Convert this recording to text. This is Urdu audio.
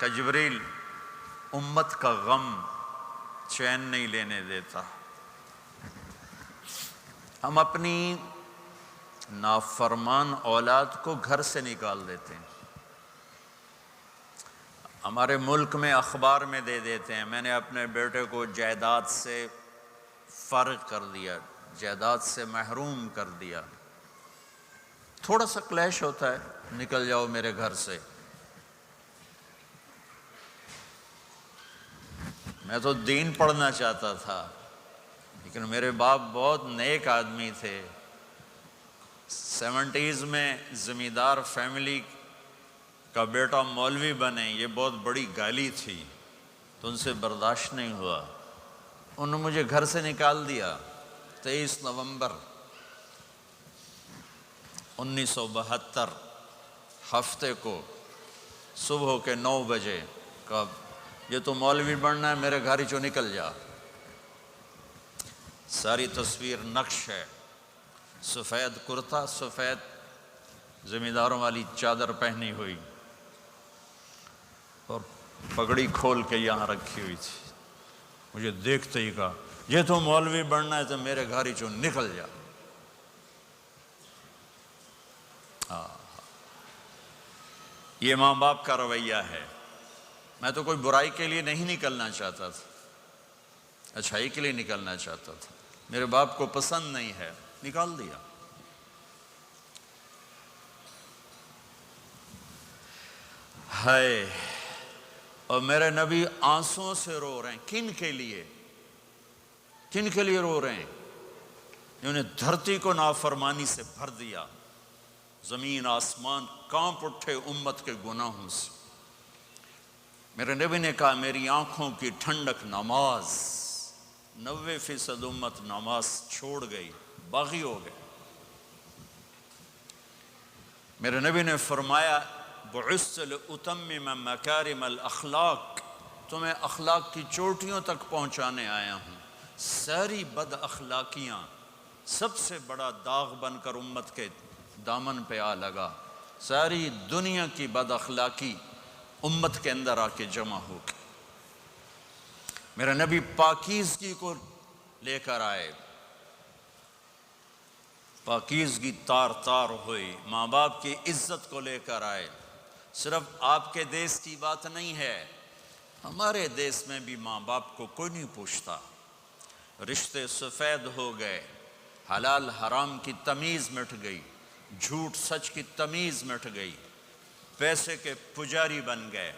کہ جبریل امت کا غم چین نہیں لینے دیتا، ہم اپنی نافرمان اولاد کو گھر سے نکال دیتے ہیں، ہمارے ملک میں اخبار میں دے دیتے ہیں میں نے اپنے بیٹے کو جائیداد سے فارغ کر دیا، جائیداد سے محروم کر دیا، تھوڑا سا کلیش ہوتا ہے نکل جاؤ میرے گھر سے۔ میں تو دین پڑھنا چاہتا تھا، لیکن میرے باپ بہت نیک آدمی تھے، 70s میں زمیندار فیملی کا بیٹا مولوی بنے، یہ بہت بڑی گالی تھی، تو ان سے برداشت نہیں ہوا، انہوں نے مجھے گھر سے نکال دیا۔ 23 نومبر 1972 ہفتے کو صبح کے 9 بجے کہا یہ تو مولوی بننا ہے، میرے گھر ہی چو نکل جا۔ ساری تصویر نقش ہے، سفید کرتا، سفید زمینداروں والی چادر پہنی ہوئی اور پگڑی کھول کے یہاں رکھی ہوئی تھی، مجھے دیکھتے ہی کہا یہ تو مولوی بننا ہے تو میرے گھر ہی چو نکل جا۔ یہ ماں باپ کا رویہ ہے۔ میں تو کوئی برائی کے لیے نہیں نکلنا چاہتا تھا، اچھائی کے لیے نکلنا چاہتا تھا، میرے باپ کو پسند نہیں ہے، نکال دیا۔ ہائے، اور میرے نبی آنسوں سے رو رہے ہیں، کن کے لیے؟ کن کے لیے رو رہے ہیں؟ انہوں نے دھرتی کو نافرمانی سے بھر دیا، زمین آسمان کانپ اٹھے امت کے گناہوں سے۔ میرے نبی نے کہا میری آنکھوں کی ٹھنڈک نماز، 90% امت نماز چھوڑ گئی، باغی ہو گئے۔ میرے نبی نے فرمایا بعثت لأتمم مکارم الاخلاق، تمہیں اخلاق کی چوٹیوں تک پہنچانے آیا ہوں۔ ساری بد اخلاقیاں سب سے بڑا داغ بن کر امت کے دامن پہ آ لگا، ساری دنیا کی بد اخلاقی امت کے اندر آ کے جمع ہو گئی۔ میرا نبی پاکیزگی کو لے کر آئے، پاکیزگی تار تار ہوئی، ماں باپ کی عزت کو لے کر آئے۔ صرف آپ کے دیس کی بات نہیں ہے، ہمارے دیس میں بھی ماں باپ کو کوئی نہیں پوچھتا، رشتے سفید ہو گئے، حلال حرام کی تمیز مٹ گئی، جھوٹ سچ کی تمیز مٹ گئی، پیسے کے پجاری بن گئے،